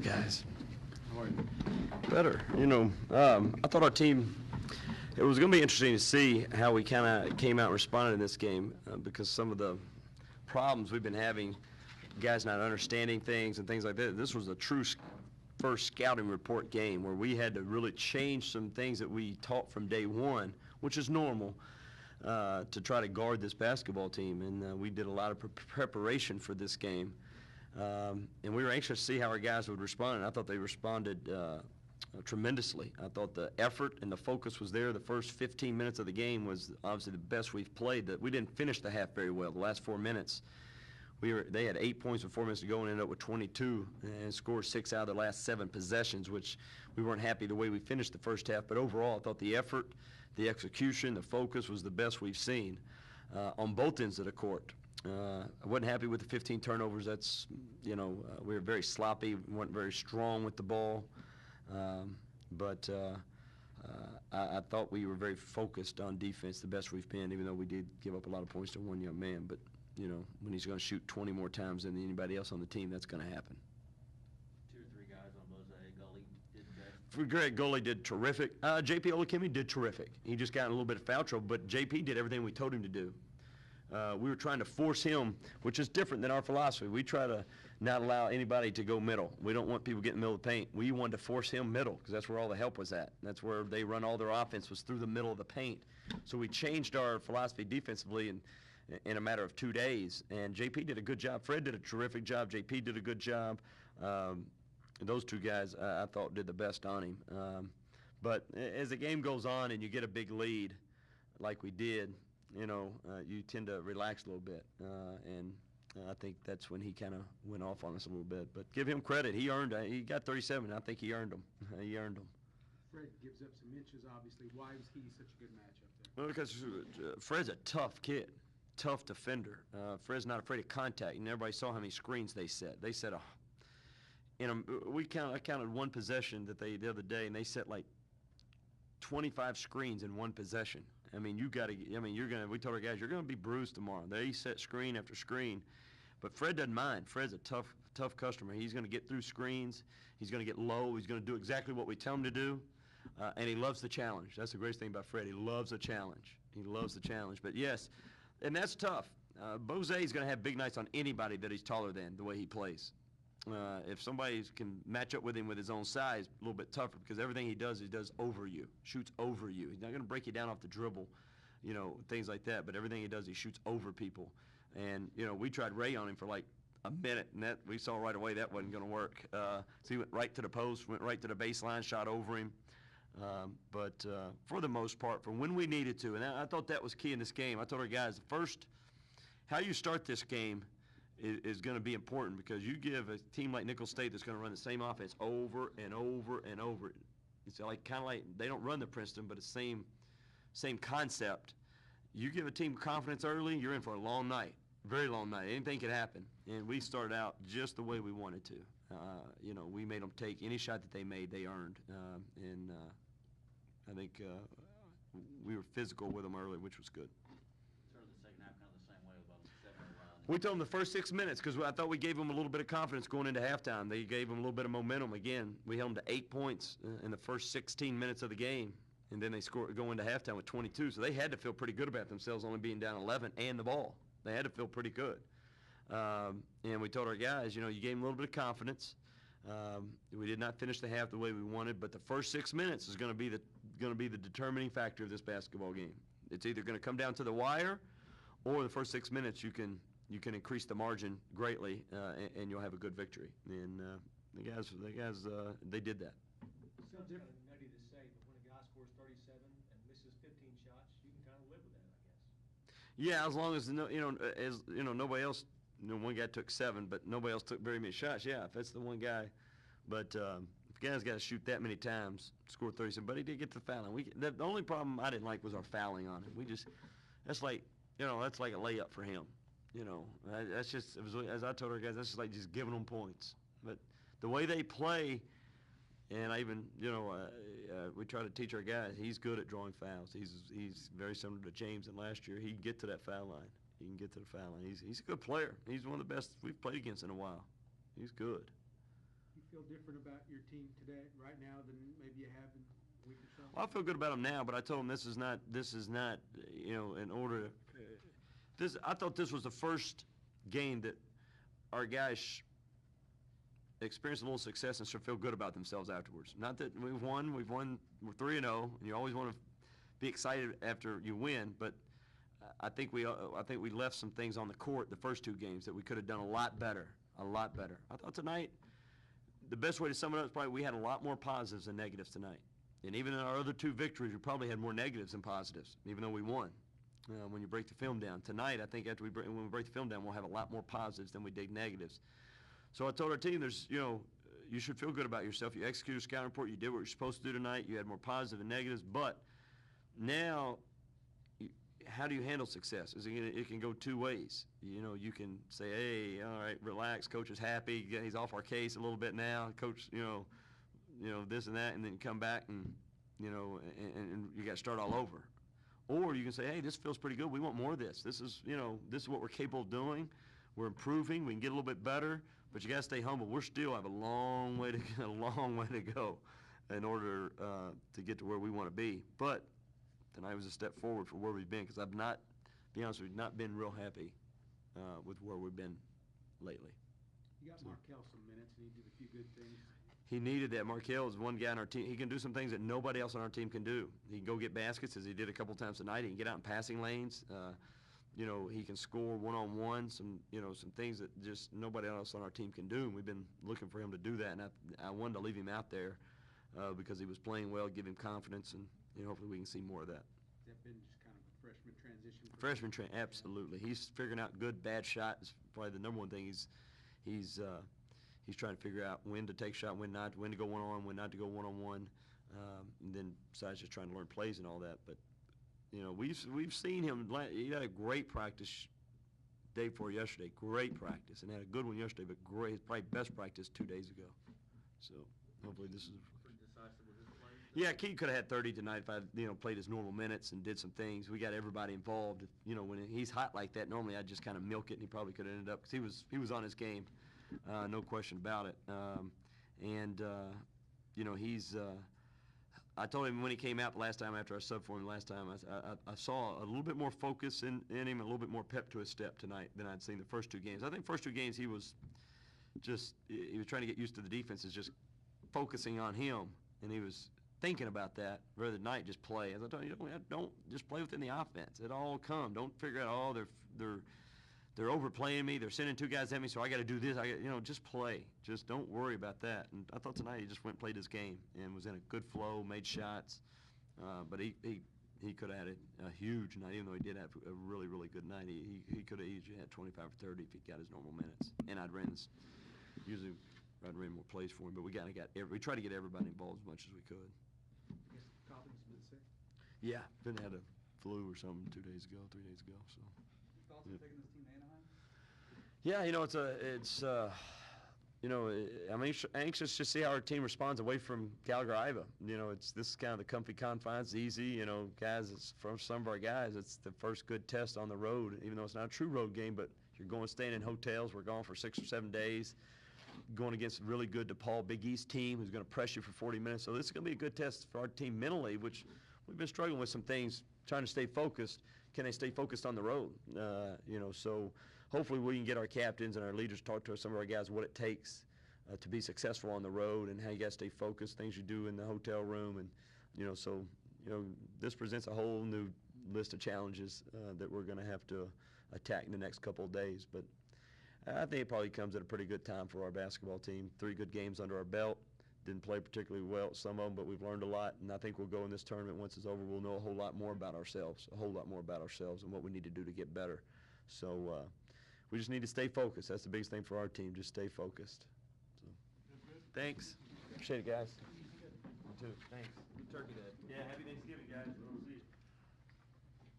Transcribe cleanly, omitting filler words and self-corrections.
guys? How are you? Better. I thought our team, it was going to be interesting to see how we kind of came out and responded in this game because some of the problems we've been having, guys not understanding things and things like that. This was a true first scouting report game where we had to really change some things that we taught from day one, which is normal, to try to guard this basketball team. And we did a lot of preparation for this game. And we were anxious to see how our guys would respond, and I thought they responded tremendously. I thought the effort and the focus was there. The first 15 minutes of the game was obviously the best we've played. That we didn't finish the half very well. The last 4 minutes, they had 8 points with 4 minutes to go and ended up with 22 and scored 6 out of their last 7 possessions, which we weren't happy the way we finished the first half. But overall, I thought the effort, the execution, the focus was the best we've seen on both ends of the court. I wasn't happy with the 15 turnovers. That's, we were very sloppy, we weren't very strong with the ball. But I thought we were very focused on defense, the best we've been, even though we did give up a lot of points to one young man. But, when he's going to shoot 20 more times than anybody else on the team, that's going to happen. 2 or 3 guys on both sides. Gully did best. Greg Gully did terrific. J.P. Olakemi did terrific. He just got in a little bit of foul trouble, but J.P. did everything we told him to do. We were trying to force him, which is different than our philosophy. We try to not allow anybody to go middle. We don't want people getting in the middle of the paint. We wanted to force him middle because that's where all the help was at. That's where they run all their offense was through the middle of the paint. So we changed our philosophy defensively in a matter of 2 days. And JP did a good job. Fred did a terrific job. JP did a good job. Those 2 guys I thought did the best on him. But as the game goes on and you get a big lead like we did, you tend to relax a little bit, and I think that's when he kind of went off on us a little bit. But give him credit; he earned it. He got 37. I think he earned them. He earned them. Fred gives up some inches, obviously. Why was he such a good matchup Well, there? because Fred's a tough kid, tough defender. Fred's not afraid of contact, and everybody saw how many screens they set. They set I counted one possession that the other day, and they set like 25 screens in one possession. I mean, we told our guys, you're going to be bruised tomorrow. They set screen after screen. But Fred doesn't mind. Fred's a tough customer. He's going to get through screens. He's going to get low. He's going to do exactly what we tell him to do. And he loves the challenge. That's the greatest thing about Fred. He loves a challenge. He loves the challenge. But, yes, and that's tough. Boze's going to have big nights on anybody that he's taller than, the way he plays. If somebody can match up with him with his own size, a little bit tougher because everything he does over you, shoots over you. He's not going to break you down off the dribble, things like that. But everything he does, he shoots over people. And, we tried Ray on him for like a minute, and we saw right away that wasn't going to work. So he went right to the post, went right to the baseline, shot over him. But for the most part, from when we needed to, and I thought that was key in this game. I told our guys, how you start this game is going to be important because you give a team like Nicholls State that's going to run the same offense over and over and over. It's kind of like they don't run the Princeton, but it's the same concept. You give a team confidence early, you're in for a long night, very long night. Anything could happen. And we started out just the way we wanted to. We made them take any shot that they made, they earned. I think we were physical with them early, which was good. Sort of the second half, kind of the same way about 7 around. We told them the first 6 minutes because I thought we gave them a little bit of confidence going into halftime. They gave them a little bit of momentum. Again, we held them to 8 points in the first 16 minutes of the game, and then they go into halftime with 22. So they had to feel pretty good about themselves only being down 11 and the ball. They had to feel pretty good. And we told our guys, you gave them a little bit of confidence. We did not finish the half the way we wanted, but the first 6 minutes is going to be the determining factor of this basketball game. It's either going to come down to the wire, or the first 6 minutes you can increase the margin greatly, and you'll have a good victory. And the guys, they did that. It's not different, nutty to say, but when a guy scores 37 and misses 15 shots, you can kind of live with that, I guess. Yeah, as long as nobody else. One guy took 7, but nobody else took very many shots. Yeah, if that's the one guy. But if a guy's got to shoot that many times, score 37, but he did get to the fouling. The only problem I didn't like was our fouling on him. That's like a layup for him. That's just, as I told our guys, that's just like just giving them points. But the way they play, and I even, we try to teach our guys, he's good at drawing fouls. He's very similar to James, and last year he can get to that foul line. He can get to the foul line. He's a good player. He's one of the best we've played against in a while. He's good. You feel different about your team today, right now, than maybe you have in a week or so? Well, I feel good about them now, but I told them this is not, you know, in order. I thought this was the first game that our guys experienced a little success and should feel good about themselves afterwards. Not that we're 3-0, and you always want to be excited after you win, but I think we left some things on the court the first two games that we could have done a lot better. I thought tonight, the best way to sum it up is probably we had a lot more positives than negatives tonight. And even in our other two victories, we probably had more negatives than positives, even though we won. When you break the film down. Tonight, I think when we break the film down, we'll have a lot more positives than we did negatives. So I told our team, you should feel good about yourself. You executed a scouting report. You did what you're supposed to do tonight. You had more positive and negatives. But now, how do you handle success? It can go two ways. You know, you can say, hey, all right, relax. Coach is happy. He's off our case a little bit now. Coach, you know, this and that, and then you come back and, you know, and you got to start all over. Or you can say, hey, this feels pretty good. We want more of this. This is what we're capable of doing. We're improving. We can get a little bit better, but you got to stay humble. We still have a long way to go in order to get to where we want to be. But tonight was a step forward for where we've been, because I've not, to be honest with you, not been real happy with where we've been lately. You got Markel some minutes, and he did a few good things. He needed that. Markel is one guy on our team. He can do some things that nobody else on our team can do. He can go get baskets, as he did a couple times tonight. He can get out in passing lanes. You know, he can score one-on-one, some things that just nobody else on our team can do. And we've been looking for him to do that, and I wanted to leave him out there because he was playing well, give him confidence, and hopefully we can see more of that. Has that been just kind of a freshman transition? Absolutely. He's figuring out good, bad shot is probably the number one thing. He's trying to figure out when to take shot, when not, when to go one-on-one, when not to go one-on-one, and then besides just trying to learn plays and all that. But, we've seen him. He had a great practice day before yesterday, great practice, and had a good one yesterday, but great, probably best practice 2 days ago. So hopefully this is. Pretty decisive with his play. Yeah, Keith could have had 30 tonight if I, played his normal minutes and did some things. We got everybody involved. When he's hot like that, normally I'd just kind of milk it, and he probably could have ended up, because he was on his game. No question about it. I told him when he came out the last time after I subbed for him last time, I saw a little bit more focus in him, a little bit more pep to his step tonight than I'd seen the first two games. I think first two games he was trying to get used to the defense, is just focusing on him, and he was thinking about that rather than tonight just play. As I told you, don't just play within the offense. It all come. Don't figure out, they're overplaying me. They're sending two guys at me, so I got to do this. Just play. Just don't worry about that. And I thought tonight he just went and played his game and was in a good flow, made shots. But he could have had a huge night, even though he did have a really, really good night. He could have easily had 25 or 30 if he got his normal minutes. And I'd ran more plays for him. But we tried to get everybody involved as much as we could. I guess Cobbins been sick? Yeah, Ben had a flu or something 3 days ago. So. Thoughts on taking this team to Anaheim? Yeah, I'm anxious to see how our team responds away from Gallagher Iva. This is kind of the comfy confines, easy. Guys, it's from some of our guys, it's the first good test on the road, even though it's not a true road game, but you're staying in hotels. We're gone for 6 or 7 days, going against a really good DePaul Big East team who's going to press you for 40 minutes. So this is going to be a good test for our team mentally, which we've been struggling with some things, trying to stay focused. Can they stay focused on the road? So hopefully we can get our captains and our leaders talk to some of our guys what it takes to be successful on the road, and how you got to stay focused, things you do in the hotel room. And, this presents a whole new list of challenges that we're going to have to attack in the next couple of days. But I think it probably comes at a pretty good time for our basketball team. 3 good games under our belt. Didn't play particularly well at some of them, but we've learned a lot, and I think we'll go in this tournament, once it's over, we'll know a whole lot more about ourselves, and what we need to do to get better. So we just need to stay focused. That's the biggest thing for our team, just stay focused. So, thanks. Appreciate it, guys. You too. Thanks. Good turkey day. Yeah, happy Thanksgiving, guys.